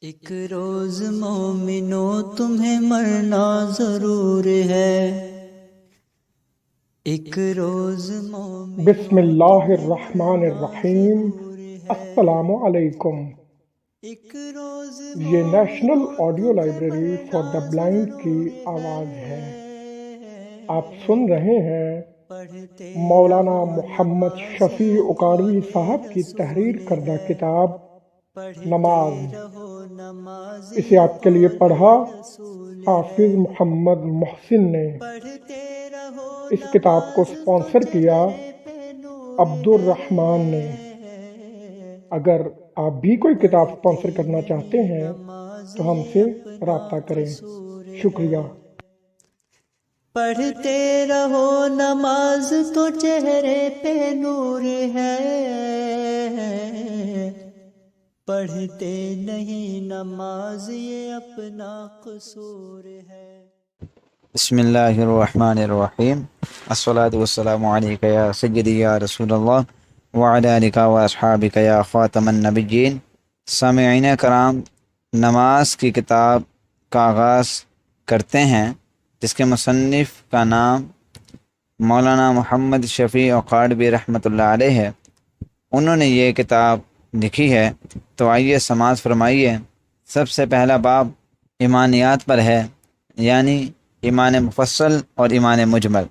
ایک روز مومنو تمہیں مرنا ضرور ہے، ایک روز بسم مومنو اللہ تمہیں الرحمن مرنا الرحیم۔ ضرور ہے، السلام علیکم۔ ایک روز یہ نیشنل مومنو آڈیو تمہیں لائبریری مرنا فار دا بلائنڈ کی ضرور آواز ہے۔ ہے، آپ سن رہے ہیں پڑھتے مولانا رہو محمد نماز شفیع یہ اکاڑوی قول صاحب کی رسول تحریر کردہ ہے، کتاب پڑھتے نماز۔ رہو نماز اسے یہ آپ کے لیے قول پڑھا رسول حافظ ہے، محمد محسن نے۔ پڑھتے رہو اس کتاب کو نماز تو سپانسر کیا چہرے پہ نور عبد الرحمان نے۔ ہے، اگر آپ بھی کوئی کتاب پڑھتے سپانسر کرنا چاہتے نہیں ہیں نماز تو ہم یہ سے اپنا رابطہ کریں۔ قصور ہے، شکریہ۔ پڑھتے رہو نماز تو چہرے پہ نور ہے، پڑھتے نہیں نماز یہ اپنا قصور ہے۔ بسم اللہ الرحمن الرحیم، الصلاۃ والسلام علیک یا سیدی یا رسول اللہ وعلی آلک و اصحابک یا خاتم النبیین۔ سامعین کرام، نماز کی کتاب کا آغاز کرتے ہیں جس کے مصنف کا نام مولانا محمد شفیع اکاڑوی رحمۃ اللہ علیہ ہے۔ انہوں نے یہ کتاب لکھی ہے، تو آئیے سماعت فرمائیے۔ سب سے پہلا باب ایمانیات پر ہے، یعنی ایمان مفصل اور ایمان مجمل۔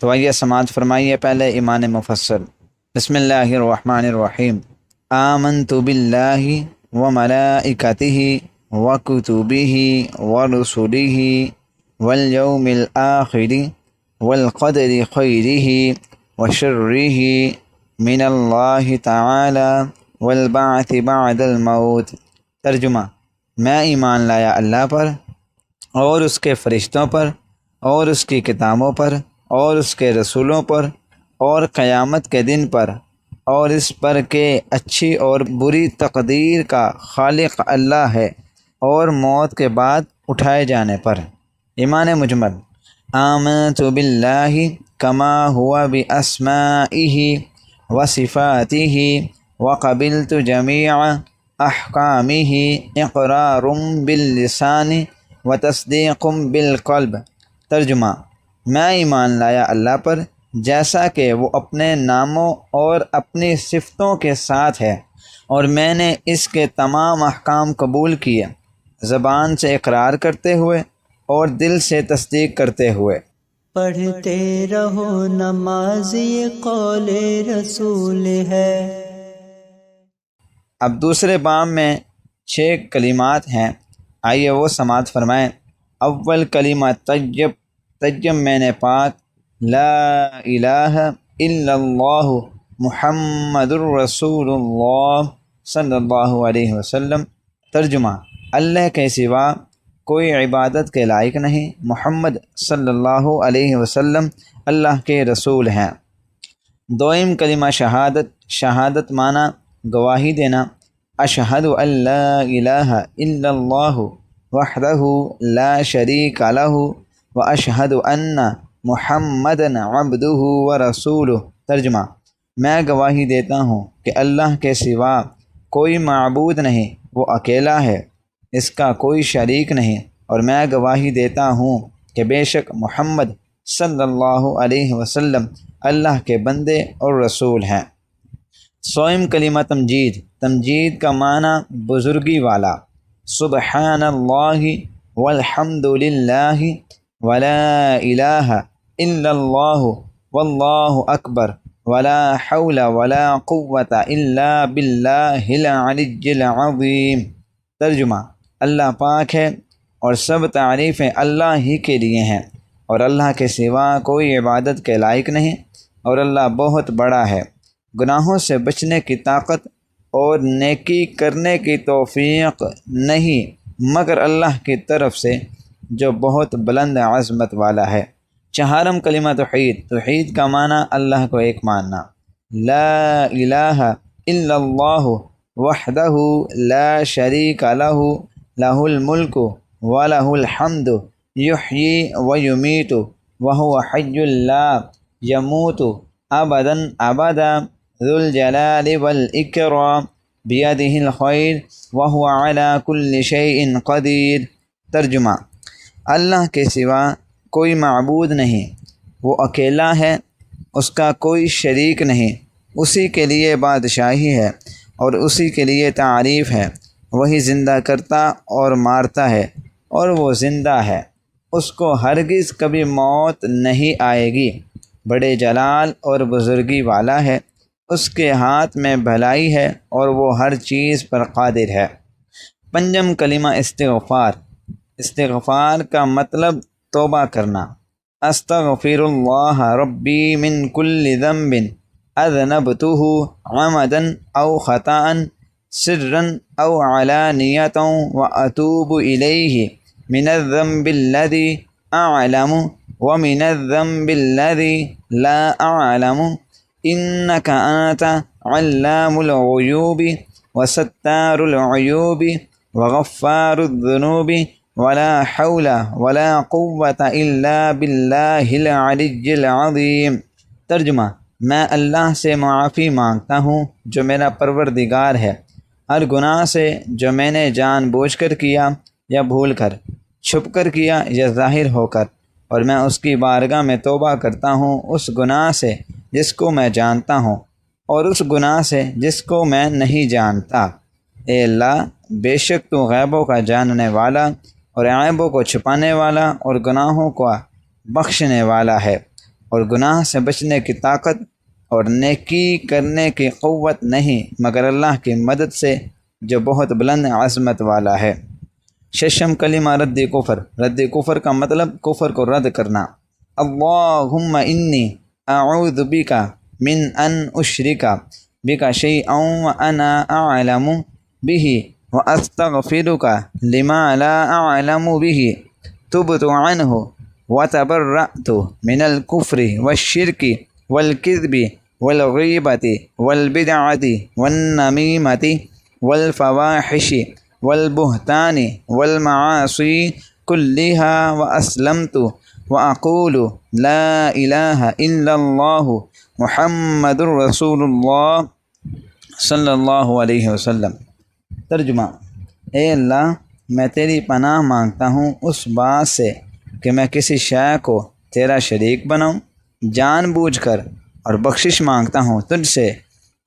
تو آئیے سماعت فرمائیے پہلے ایمان مفصل۔ بسم اللہ الرحمن الرحیم۔ آمنت باللہ وملائکتہ وکتبہ ورسلہ والیوم الآخر والقدر خیرہ وشرہ من اللہ تعالی والبعث بعد الموت۔ ترجمہ: میں ایمان لایا اللہ پر اور اس کے فرشتوں پر اور اس کی کتابوں پر اور اس کے رسولوں پر اور قیامت کے دن پر، اور اس پر کہ اچھی اور بری تقدیر کا خالق اللہ ہے، اور موت کے بعد اٹھائے جانے پر۔ ایمان مجمل: آمنت باللہ کما ہوا باسمائہ وصفاتہ وقبلت جمیع احکامہ اقرار باللسان وتصدیق بالقلب۔ ترجمہ: میں ایمان لایا اللہ پر جیسا کہ وہ اپنے ناموں اور اپنی صفتوں کے ساتھ ہے، اور میں نے اس کے تمام احکام قبول کیے، زبان سے اقرار کرتے ہوئے اور دل سے تصدیق کرتے ہوئے۔ پڑھتے رہو نماز یہ قول رسول ہے۔ اب دوسرے باب میں 6 کلمات ہیں، آئیے وہ سماعت فرمائیں۔ اول کلمہ طیب، طیب میں نے پاک، لا الہ الا اللہ محمد الرسول اللہ صلی اللہ علیہ وسلم۔ ترجمہ: اللہ کے سوا کوئی عبادت کے لائق نہیں، محمد صلی اللہ علیہ وسلم اللہ کے رسول ہیں۔ دوئم کلمہ شہادت، شہادت معنی گواہی دینا، اشہد ان لا الہ الا اللہ وحدہ لا شریک لہ واشہد ان محمدً عبدہ ورسولہ۔ ترجمہ: میں گواہی دیتا ہوں کہ اللہ کے سوا کوئی معبود نہیں، وہ اکیلا ہے، اس کا کوئی شریک نہیں، اور میں گواہی دیتا ہوں کہ بے شک محمد صلی اللہ علیہ وسلم اللہ کے بندے اور رسول ہیں۔ سوئم کلمہ تمجید، تمجید کا معنی بزرگی والا، سبحان اللہ والحمد للہ ولا الہ الا اللہ واللہ اکبر ولا حول ولا قوة الا باللہ العلی العظیم۔ ترجمہ: اللہ پاک ہے اور سب تعریفیں اللہ ہی کے لیے ہیں، اور اللہ کے سوا کوئی عبادت کے لائق نہیں، اور اللہ بہت بڑا ہے۔ گناہوں سے بچنے کی طاقت اور نیکی کرنے کی توفیق نہیں مگر اللہ کی طرف سے جو بہت بلند عظمت والا ہے۔ چہارم کلمہ توحید، توحید کا معنی اللہ کو ایک ماننا، لا الہ الا اللہ وحدہ لا شریک لہ لہ الملک ولہ الحمد یحیی ویمیت وہو حی لا یموت ابدا ابدا ذو الجلال والاکرام بیدہ الخیر وہو علی کل شیء قدیر۔ ترجمہ: اللہ کے سوا کوئی معبود نہیں، وہ اکیلا ہے، اس کا کوئی شریک نہیں، اسی کے لیے بادشاہی ہے اور اسی کے لیے تعریف ہے۔ وہی زندہ کرتا اور مارتا ہے، اور وہ زندہ ہے، اس کو ہرگز کبھی موت نہیں آئے گی۔ بڑے جلال اور بزرگی والا ہے، اس کے ہاتھ میں بھلائی ہے اور وہ ہر چیز پر قادر ہے۔ پنجم کلمہ استغفار۔ استغفار کا مطلب توبہ کرنا۔ استغفر اللہ ربی من کل ذنب اذنبتہ عمدا او خطأ سرا او علانیۃ واتوب الیہ من الذنب الذی اعلم ومن الذنب الذی لا اعلم انک انت علام الغیوب وستار العیوب وغفار الذنوب ولا حول ولا قوة الا باللہ العلی العظیم۔ ترجمہ: میں اللہ سے معافی مانگتا ہوں جو میرا پروردگار ہے، ہر گناہ سے جو میں نے جان بوجھ کر کیا یا بھول کر، چھپ کر کیا یا ظاہر ہو کر، اور میں اس کی بارگاہ میں توبہ کرتا ہوں اس گناہ سے جس کو میں جانتا ہوں اور اس گناہ سے جس کو میں نہیں جانتا۔ اے اللہ، بے شک تو غیبوں کا جاننے والا اور عیبوں کو چھپانے والا اور گناہوں کو بخشنے والا ہے، اور گناہ سے بچنے کی طاقت اور نیکی کرنے کی قوت نہیں مگر اللہ کی مدد سے جو بہت بلند عظمت والا ہے۔ ششم کلمہ رد کفر۔ رد کفر کا مطلب کفر کو رد کرنا۔ اللہم انی اعوذ بک من ان اشرک بک شیئا وانا اعلم بہ واستغفرک لما لا اعلم بہ تبت عنہ وتبرأت من الکفر والشرک والکذب والغیبۃ والبدعۃ والنمیمۃ والفواحش والبہتان والمعاصی کلها واسلمت واقول لا الہ الا اللہ محمد رسول اللہ صلی اللہ علیہ وسلم۔ ترجمہ: اے اللہ، میں تیری پناہ مانگتا ہوں اس بات سے کہ میں کسی شے کو تیرا شریک بناؤں جان بوجھ کر، اور بخشش مانگتا ہوں تجھ سے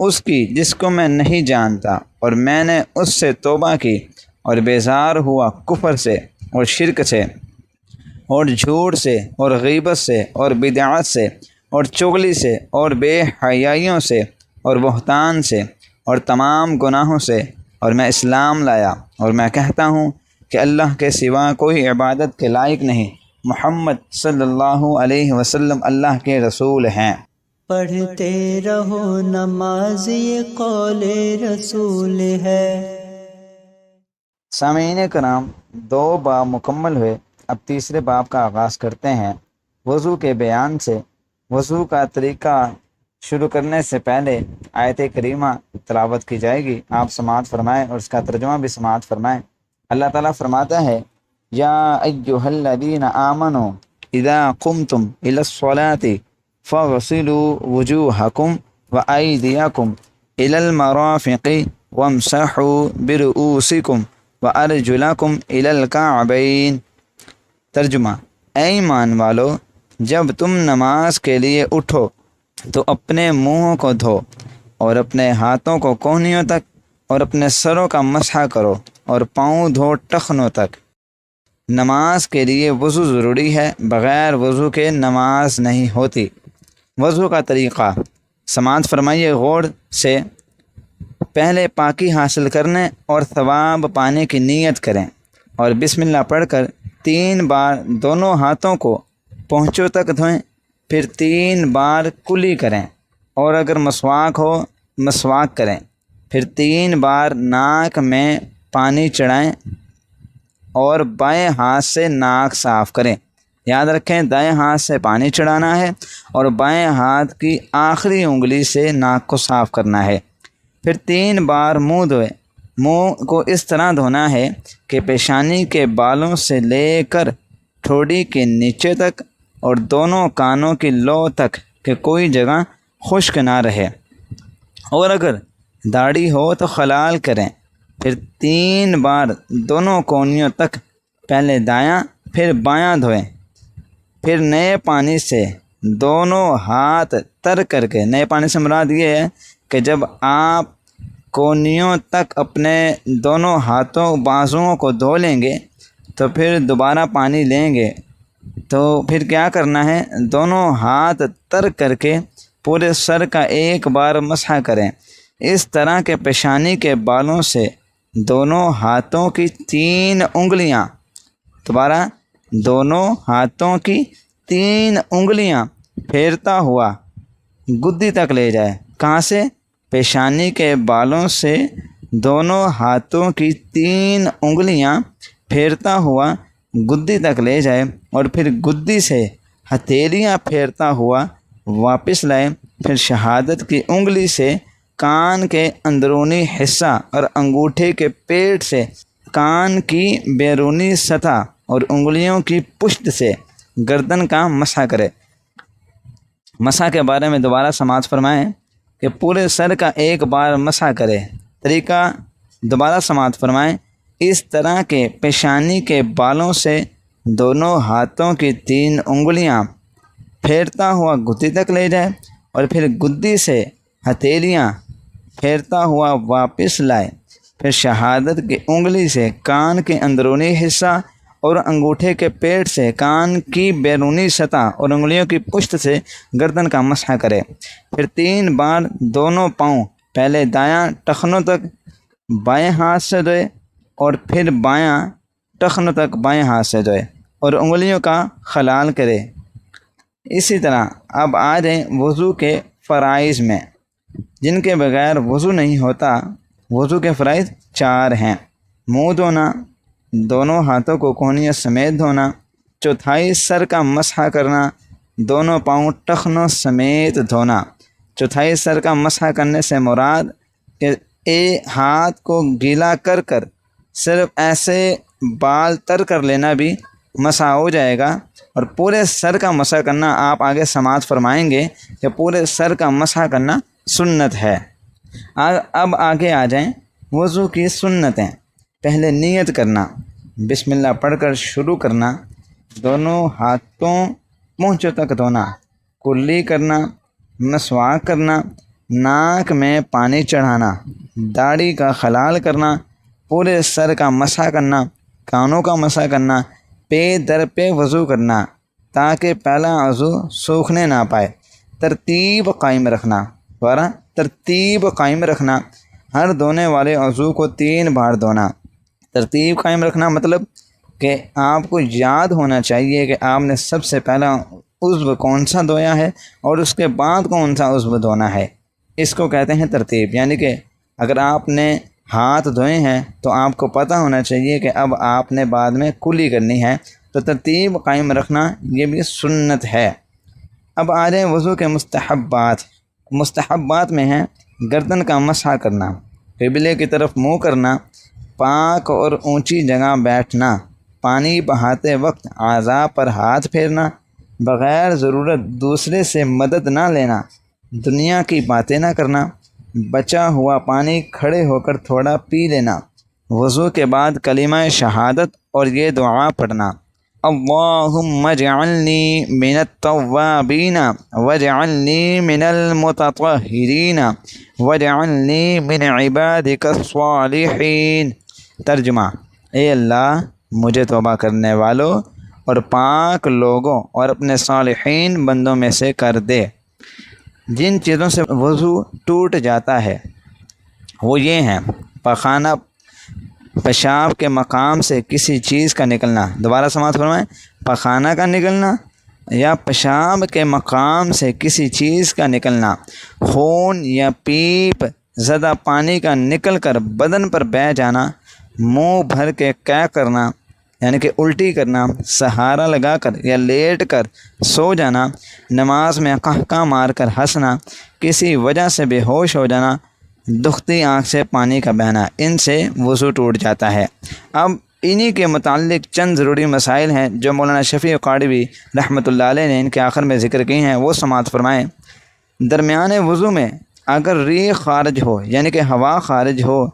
اس کی جس کو میں نہیں جانتا، اور میں نے اس سے توبہ کی اور بیزار ہوا کفر سے اور شرک سے اور جھوٹ سے اور غیبت سے اور بدعت سے اور چغلی سے اور بے حیائیوں سے اور بہتان سے اور تمام گناہوں سے، اور میں اسلام لایا اور میں کہتا ہوں کہ اللہ کے سوا کوئی عبادت کے لائق نہیں، محمد صلی اللہ علیہ وسلم اللہ کے رسول ہیں۔ پڑھتے رہو نماز یہ قول رسول ہے۔ سامعین کرام، 2 باب مکمل ہوئے، اب تیسرے باب کا آغاز کرتے ہیں۔ وضو کے بیان سے وضو کا طریقہ شروع کرنے سے پہلے آیت کریمہ تلاوت کی جائے گی، آپ سماعت فرمائیں اور اس کا ترجمہ بھی سماعت فرمائیں۔ اللہ تعالیٰ فرماتا ہے: یا ایھا الذین آمنوا اذا قمتم الی الصلاۃ فاغسلوا وجوہکم وایدیکم الی المرافق وامسحوا برؤوسکم وارجلکم الی الکعبین۔ ترجمہ: اے ایمان والو، جب تم نماز کے لیے اٹھو تو اپنے منہوں کو دھو اور اپنے ہاتھوں کو کونیوں تک اور اپنے سروں کا مسح کرو اور پاؤں دھو ٹخنوں تک۔ نماز کے لیے وضو ضروری ہے، بغیر وضو کے نماز نہیں ہوتی۔ وضو کا طریقہ سماعت فرمائیے غور سے۔ پہلے پاکی حاصل کرنے اور ثواب پانے کی نیت کریں اور بسم اللہ پڑھ کر 3 بار دونوں ہاتھوں کو پہنچوں تک دھوئیں، پھر 3 بار کلی کریں، اور اگر مسواک ہو مسواک کریں، پھر 3 بار ناک میں پانی چڑھائیں اور بائیں ہاتھ سے ناک صاف کریں۔ یاد رکھیں، دائیں ہاتھ سے پانی چڑھانا ہے اور بائیں ہاتھ کی آخری انگلی سے ناک کو صاف کرنا ہے۔ پھر 3 بار منہ دھوئیں۔ منہ کو اس طرح دھونا ہے کہ پیشانی کے بالوں سے لے کر ٹھوڑی کے نیچے تک اور دونوں کانوں کی لو تک کہ کوئی جگہ خشک نہ رہے، اور اگر داڑھی ہو تو خلال کریں، پھر 3 بار دونوں کونیوں تک پہلے دایاں پھر بایاں دھوئیں، پھر نئے پانی سے دونوں ہاتھ تر کر کے، نئے پانی سے مراد یہ ہے کہ جب آپ کونیوں تک اپنے دونوں ہاتھوں بازوؤں کو دھو لیں گے تو پھر دوبارہ پانی لیں گے، تو پھر کیا کرنا ہے، دونوں ہاتھ تر کر کے پورے سر کا ایک بار مسح کریں۔ اس طرح کے پیشانی کے بالوں سے دونوں ہاتھوں کی 3 انگلیاں، دوبارہ دونوں ہاتھوں کی 3 انگلیاں پھیرتا ہوا گدی تک لے جائے۔ کہاں سے؟ پیشانی کے بالوں سے دونوں ہاتھوں کی 3 انگلیاں پھیرتا ہوا گدی تک لے جائے، اور پھر گدی سے ہتھیلیاں پھیرتا ہوا واپس لائے۔ پھر شہادت کی انگلی سے کان کے اندرونی حصہ اور انگوٹھے کے پیٹ سے کان کی بیرونی سطح اور انگلیوں کی پشت سے گردن کا مسح کرے۔ مسح کے بارے میں دوبارہ سماعت فرمائیں کہ پورے سر کا ایک بار مسح کرے۔ طریقہ دوبارہ سماعت فرمائیں، اس طرح کے پیشانی کے بالوں سے دونوں ہاتھوں کی 3 انگلیاں پھیرتا ہوا گدی تک لے جائے، اور پھر گدی سے ہتھیلیاں پھیرتا ہوا واپس لائے۔ پھر شہادت کی انگلی سے کان کے اندرونی حصہ اور انگوٹھے کے پیٹ سے کان کی بیرونی سطح اور انگلیوں کی پشت سے گردن کا مسح کرے۔ پھر 3 بار دونوں پاؤں، پہلے دایاں ٹخنوں تک بائیں ہاتھ سے دھوئے، اور پھر بایاں ٹخنوں تک بائیں ہاتھ سے دھوئے، اور انگلیوں کا خلال کرے۔ اسی طرح اب آ جائیں وضو کے فرائض میں، جن کے بغیر وضو نہیں ہوتا۔ وضو کے فرائض 4 ہیں: منہ دھونا، دونوں ہاتھوں کو کونیوں سمیت دھونا، چوتھائی سر کا مسح کرنا، دونوں پاؤں ٹخنوں سمیت دھونا۔ چوتھائی سر کا مسح کرنے سے مراد کہ ہاتھ کو گیلا کر کر صرف ایسے بال تر کر لینا بھی مسح ہو جائے گا، اور پورے سر کا مسح کرنا آپ آگے سماعت فرمائیں گے کہ پورے سر کا مسح کرنا سنت ہے۔ اب آگے آ جائیں وضو کی سنتیں۔ پہلے نیت کرنا، بسم اللہ پڑھ کر شروع کرنا، دونوں ہاتھوں پونچھوں تک دھونا، کلی کرنا، مسواک کرنا، ناک میں پانی چڑھانا، داڑھی کا خلال کرنا، پورے سر کا مسح کرنا، کانوں کا مسح کرنا، پے در پہ وضو کرنا تاکہ پہلا عضو سوکھنے نہ پائے، ترتیب قائم رکھنا، دوبارہ ترتیب قائم رکھنا، ہر دھونے والے عضو کو 3 بار دھونا۔ ترتیب قائم رکھنا مطلب کہ آپ کو یاد ہونا چاہیے کہ آپ نے سب سے پہلا عضو کون سا دھویا ہے اور اس کے بعد کون سا عضو دھونا ہے، اس کو کہتے ہیں ترتیب۔ یعنی کہ اگر آپ نے ہاتھ دھوئے ہیں تو آپ کو پتہ ہونا چاہیے کہ اب آپ نے بعد میں کلی کرنی ہے، تو ترتیب قائم رکھنا یہ بھی سنت ہے۔ اب آ جائیں وضو کے مستحبات۔ مستحبات میں ہیں گردن کا مسح کرنا، قبلے کی طرف منہ کرنا، پاک اور اونچی جگہ بیٹھنا، پانی بہاتے وقت اعضاء پر ہاتھ پھیرنا، بغیر ضرورت دوسرے سے مدد نہ لینا، دنیا کی باتیں نہ کرنا، بچا ہوا پانی کھڑے ہو کر تھوڑا پی لینا، وضو کے بعد کلمہ شہادت اور یہ دعا پڑھنا: اللہم اجعلنی من التوابین واجعلنی من المتطہرین واجعلنی من عبادک الصالحین۔ ترجمہ: اے اللہ مجھے توبہ کرنے والوں اور پاک لوگوں اور اپنے صالحین بندوں میں سے کر دے۔ جن چیزوں سے وضو ٹوٹ جاتا ہے وہ یہ ہیں: پاخانہ، پیشاب کے مقام سے کسی چیز کا نکلنا، دوبارہ سماعت فرمائیں، پاخانہ کا نکلنا یا پیشاب کے مقام سے کسی چیز کا نکلنا، خون یا پیپ زدہ پانی کا نکل کر بدن پر بہہ جانا، منہ بھر کے قے کرنا یعنی کہ الٹی کرنا، سہارا لگا کر یا لیٹ کر سو جانا، نماز میں قہقہ مار کر ہنسنا، کسی وجہ سے بے ہوش ہو جانا، دکھتی آنکھ سے پانی کا بہنا، ان سے وضو ٹوٹ جاتا ہے۔ اب انہی کے متعلق چند ضروری مسائل ہیں جو مولانا شفیع قاڑوی رحمۃ اللہ علیہ نے ان کے آخر میں ذکر کی ہیں، وہ سماعت فرمائیں۔ درمیان وضو میں اگر ریح خارج ہو یعنی کہ ہوا خارج ہو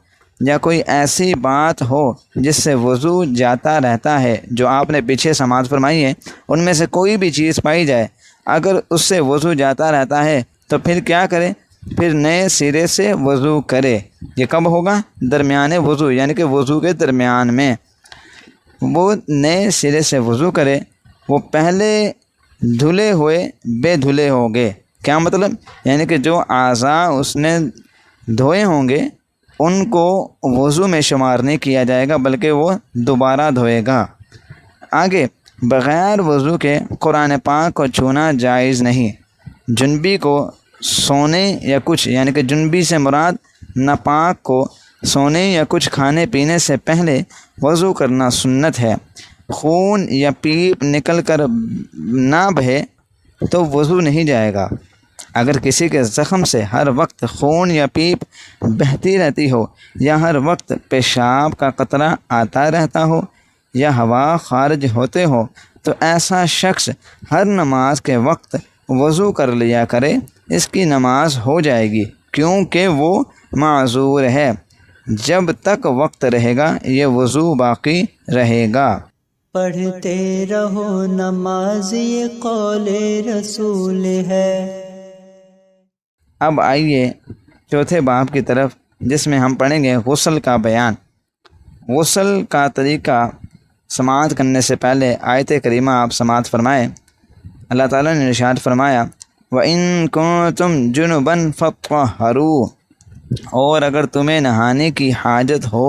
یا کوئی ایسی بات ہو جس سے وضو جاتا رہتا ہے، جو آپ نے پیچھے سماعت فرمائی ہے، ان میں سے کوئی بھی چیز پائی جائے، اگر اس سے وضو جاتا رہتا ہے تو پھر کیا کرے؟ پھر نئے سرے سے وضو کرے۔ یہ کب ہوگا؟ درمیان وضو یعنی کہ وضو کے درمیان میں وہ نئے سرے سے وضو کرے۔ وہ پہلے دھلے ہوئے بے دھلے ہوں گے۔ کیا مطلب؟ یعنی کہ جو اعضاء اس نے دھوئے ہوں گے ان کو وضو میں شمار نہیں کیا جائے گا، بلکہ وہ دوبارہ دھوئے گا۔ آگے، بغیر وضو کے قرآن پاک کو چھونا جائز نہیں۔ جنبی کو سونے یا کچھ یعنی کہ جنبی سے مراد ناپاک کو سونے یا کچھ کھانے پینے سے پہلے وضو کرنا سنت ہے۔ خون یا پیپ نکل کر نہ بہے تو وضو نہیں جائے گا۔ اگر کسی کے زخم سے ہر وقت خون یا پیپ بہتی رہتی ہو، یا ہر وقت پیشاب کا قطرہ آتا رہتا ہو، یا ہوا خارج ہوتے ہو، تو ایسا شخص ہر نماز کے وقت وضو کر لیا کرے، اس کی نماز ہو جائے گی، کیونکہ وہ معذور ہے۔ جب تک وقت رہے گا یہ وضو باقی رہے گا۔ پڑھتے رہو نماز، یہ قول رسول ہے۔ اب آئیے چوتھے باب کی طرف، جس میں ہم پڑھیں گے غسل کا بیان۔ غسل کا طریقہ سماعت کرنے سے پہلے آیت کریمہ آپ سماعت فرمائیں۔ اللہ تعالیٰ نے ارشاد فرمایا، وَإِن كُنتُمْ جُنُبًا فَاطَّهَّرُوا، اور اگر تمہیں نہانے کی حاجت ہو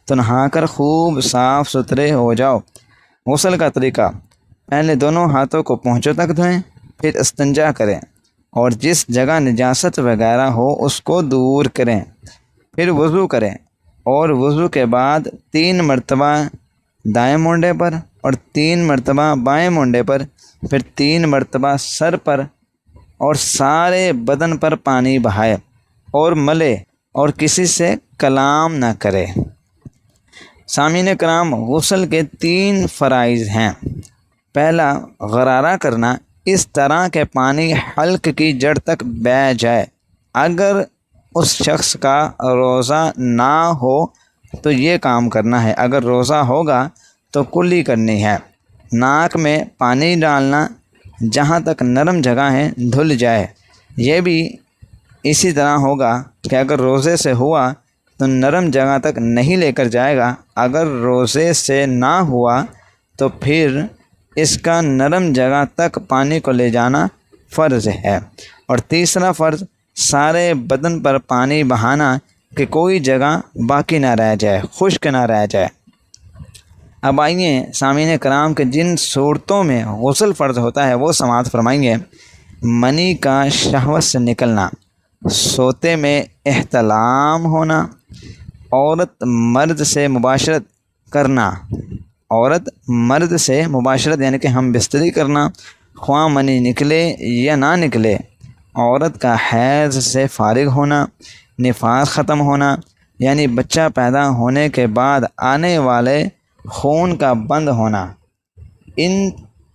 تو نہا کر خوب صاف ستھرے ہو جاؤ۔ غسل کا طریقہ: پہلے دونوں ہاتھوں کو پونچھوں تک دھوئیں، پھر استنجا کریں، اور جس جگہ نجاست وغیرہ ہو اس کو دور کریں، پھر وضو کریں، اور وضو کے بعد 3 مرتبہ دائیں مونڈے پر اور 3 مرتبہ بائیں مونڈے پر، پھر 3 مرتبہ سر پر اور سارے بدن پر پانی بہائے اور ملے، اور کسی سے کلام نہ کرے۔ سامعین کرام، غسل کے 3 فرائض ہیں۔ پہلا، غرارہ کرنا، اس طرح کہ پانی حلق کی جڑ تک بہہ جائے۔ اگر اس شخص کا روزہ نہ ہو تو یہ کام کرنا ہے، اگر روزہ ہوگا تو کلی کرنی ہے۔ ناک میں پانی ڈالنا، جہاں تک نرم جگہ ہے دھل جائے۔ یہ بھی اسی طرح ہوگا کہ اگر روزے سے ہوا تو نرم جگہ تک نہیں لے کر جائے گا، اگر روزے سے نہ ہوا تو پھر اس کا نرم جگہ تک پانی کو لے جانا فرض ہے۔ اور تیسرا فرض، سارے بدن پر پانی بہانا کہ کوئی جگہ باقی نہ رہ جائے، خشک نہ رہ جائے۔ اب آئیے سامعین کرام کہ جن صورتوں میں غسل فرض ہوتا ہے وہ سماعت فرمائیں گے۔ منی کا شہوت سے نکلنا، سوتے میں احتلام ہونا، عورت مرد سے مباشرت کرنا، عورت مرد سے مباشرت یعنی کہ ہم بستری کرنا، خواہ منی نکلے یا نہ نکلے، عورت کا حیض سے فارغ ہونا، نفاس ختم ہونا یعنی بچہ پیدا ہونے کے بعد آنے والے خون کا بند ہونا، ان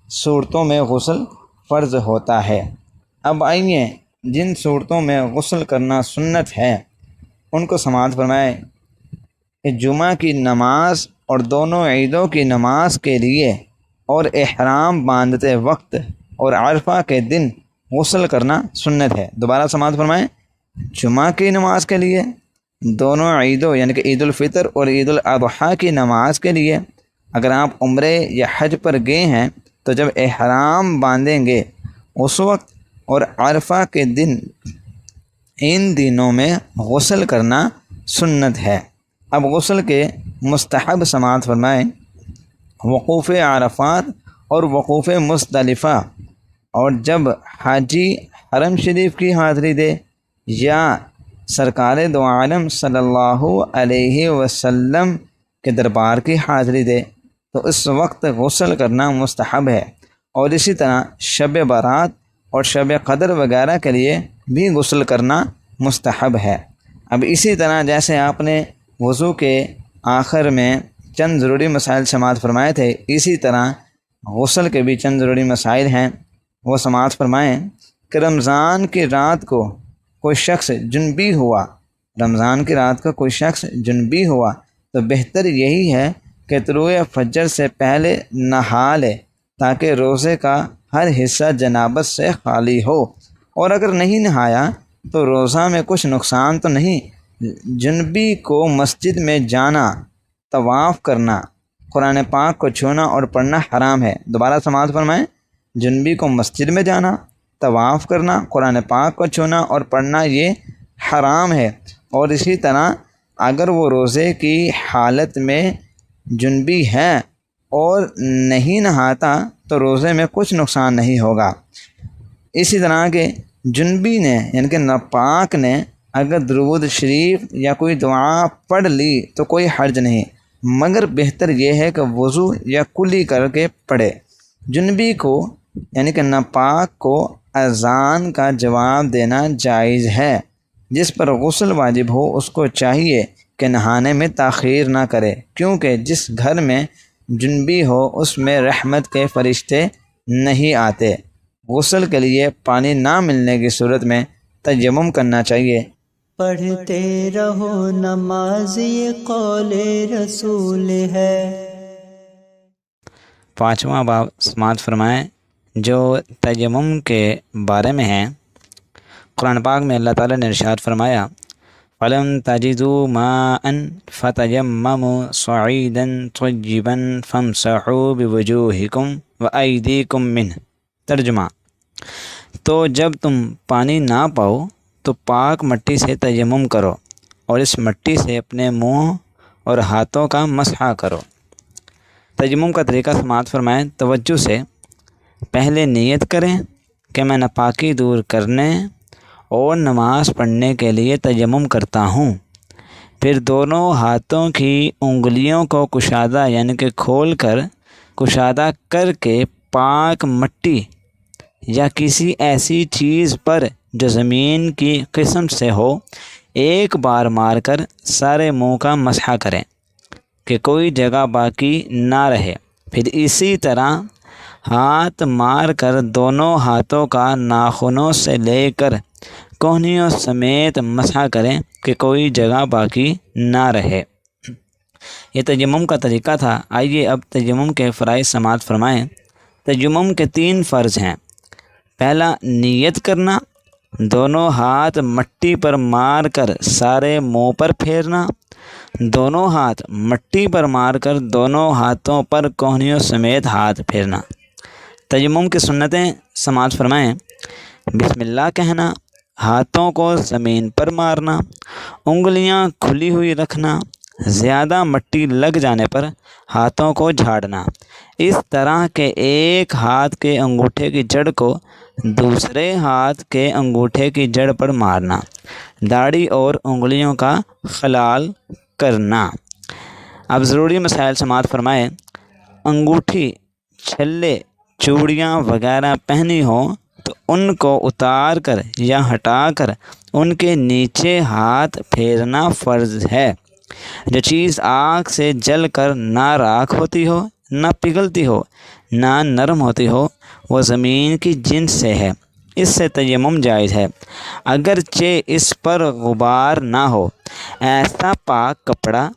صورتوں میں غسل فرض ہوتا ہے۔ اب آئیے جن صورتوں میں غسل کرنا سنت ہے ان کو سماعت فرمائے کہ جمعہ کی نماز اور دونوں عیدوں کی نماز کے لیے، اور احرام باندھتے وقت اور عرفہ کے دن غسل کرنا سنت ہے۔ دوبارہ سماعت فرمائیں، جمعہ کی نماز کے لیے، دونوں عیدوں یعنی کہ عید الفطر اور عید الاضحیٰ کی نماز کے لیے، اگر آپ عمرے یا حج پر گئے ہیں تو جب احرام باندھیں گے اس وقت، اور عرفہ کے دن، ان دنوں میں غسل کرنا سنت ہے۔ اب غسل کے مستحب سماعت فرمائیں، وقوف عرفات اور وقوف مزدلفہ، اور جب حاجی حرم شریف کی حاضری دے یا سرکار دو عالم صلی اللہ علیہ وسلم کے دربار کی حاضری دے تو اس وقت غسل کرنا مستحب ہے۔ اور اسی طرح شب برات اور شب قدر وغیرہ کے لیے بھی غسل کرنا مستحب ہے۔ اب اسی طرح جیسے آپ نے وضو کے آخر میں چند ضروری مسائل سماعت فرمائے تھے، اسی طرح غسل کے بھی چند ضروری مسائل ہیں، وہ سماعت فرمائیں کہ رمضان کی رات کو کوئی شخص جنبی ہوا، رمضان کی رات کو کوئی شخص جنبی ہوا تو بہتر یہی ہے کہ طلوع فجر سے پہلے نہا لے تاکہ روزے کا ہر حصہ جنابت سے خالی ہو، اور اگر نہیں نہایا تو روزہ میں کچھ نقصان تو نہیں۔ جنبی کو مسجد میں جانا، طواف کرنا، قرآن پاک کو چھونا اور پڑھنا حرام ہے۔ دوبارہ سماعت فرمائیں، جنبی کو مسجد میں جانا، طواف کرنا، قرآن پاک کو چھونا اور پڑھنا یہ حرام ہے، اور اسی طرح اگر وہ روزے کی حالت میں جنبی ہے اور نہیں نہاتا تو روزے میں کچھ نقصان نہیں ہوگا۔ اسی طرح کہ جنبی نے یعنی کہ ناپاک نے اگر درود شریف یا کوئی دعا پڑھ لی تو کوئی حرج نہیں، مگر بہتر یہ ہے کہ وضو یا کلی کر کے پڑھے۔ جنبی کو یعنی کہ ناپاک کو اذان کا جواب دینا جائز ہے۔ جس پر غسل واجب ہو اس کو چاہیے کہ نہانے میں تاخیر نہ کرے، کیونکہ جس گھر میں جنبی ہو اس میں رحمت کے فرشتے نہیں آتے۔ غسل کے لیے پانی نہ ملنے کی صورت میں تیمم کرنا چاہیے۔ پڑھتے رہو نماز یہ قول رسول ہے۔ 5واں باب سماعت فرمائیں جو تیمم کے بارے میں ہیں۔ قرآن پاک میں اللہ تعالیٰ نے ارشاد فرمایا فَلَمْ تَجِدُوا مَاءً فَتَيَمَّمُوا صَعِيدًا طَيِّبًا فَامْسَحُوا بِوُجُوهِكُمْ وَأَيْدِيكُمْ مِنْهُ۔ ترجمہ، تو جب تم پانی نہ پاؤ تو پاک مٹی سے تیمم کرو اور اس مٹی سے اپنے منہ اور ہاتھوں کا مسح کرو۔ تیمم کا طریقہ سماعت فرمائیں توجہ سے۔ پہلے نیت کریں کہ میں ناپاکی دور کرنے اور نماز پڑھنے کے لیے تیمم کرتا ہوں، پھر دونوں ہاتھوں کی انگلیوں کو کشادہ یعنی کہ کھول کر کشادہ کر کے پاک مٹی یا کسی ایسی چیز پر جو زمین کی قسم سے ہو ایک بار مار کر سارے منہ کا مسح کریں کہ کوئی جگہ باقی نہ رہے، پھر اسی طرح ہاتھ مار کر دونوں ہاتھوں کا ناخنوں سے لے کر کونیوں سمیت مسح کریں کہ کوئی جگہ باقی نہ رہے۔ یہ تیمم کا طریقہ تھا۔ آئیے اب تیمم کے فرائض سماعت فرمائیں۔ تیمم کے 3 فرض ہیں۔ پہلا، نیت کرنا، دونوں ہاتھ مٹی پر مار کر سارے منہ پر پھیرنا، دونوں ہاتھ مٹی پر مار کر دونوں ہاتھوں پر کونیوں سمیت ہاتھ پھیرنا۔ تیمم کی سنتیں سماعت فرمائیں۔ بسم اللہ کہنا، ہاتھوں کو زمین پر مارنا، انگلیاں کھلی ہوئی رکھنا، زیادہ مٹی لگ جانے پر ہاتھوں کو جھاڑنا، اس طرح کہ ایک ہاتھ کے انگوٹھے کی جڑ کو دوسرے ہاتھ کے انگوٹھے کی جڑ پر مارنا، داڑھی اور انگلیوں کا خلال کرنا۔ اب ضروری مسائل سماعت فرمائے۔ انگوٹھی، چھلے، چوڑیاں وغیرہ پہنی ہوں تو ان کو اتار کر یا ہٹا کر ان کے نیچے ہاتھ پھیرنا فرض ہے۔ جو چیز آگ سے جل کر نہ راکھ ہوتی ہو، نہ پگھلتی ہو، نہ نرم ہوتی ہو، وہ زمین کی جنس سے ہے، اس سے تیمم جائز ہے، اگرچہ اس پر غبار نہ ہو۔ ایسا پاک کپڑا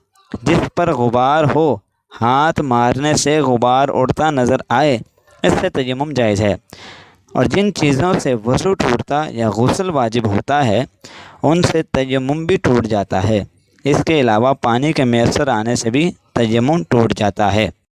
جس پر غبار ہو، ہاتھ مارنے سے غبار اڑتا نظر آئے، اس سے تیمم جائز ہے۔ اور جن چیزوں سے وضو ٹوٹتا یا غسل واجب ہوتا ہے ان سے تیمم بھی ٹوٹ جاتا ہے۔ اس کے علاوہ پانی کے میسر آنے سے بھی تیمم ٹوٹ جاتا ہے۔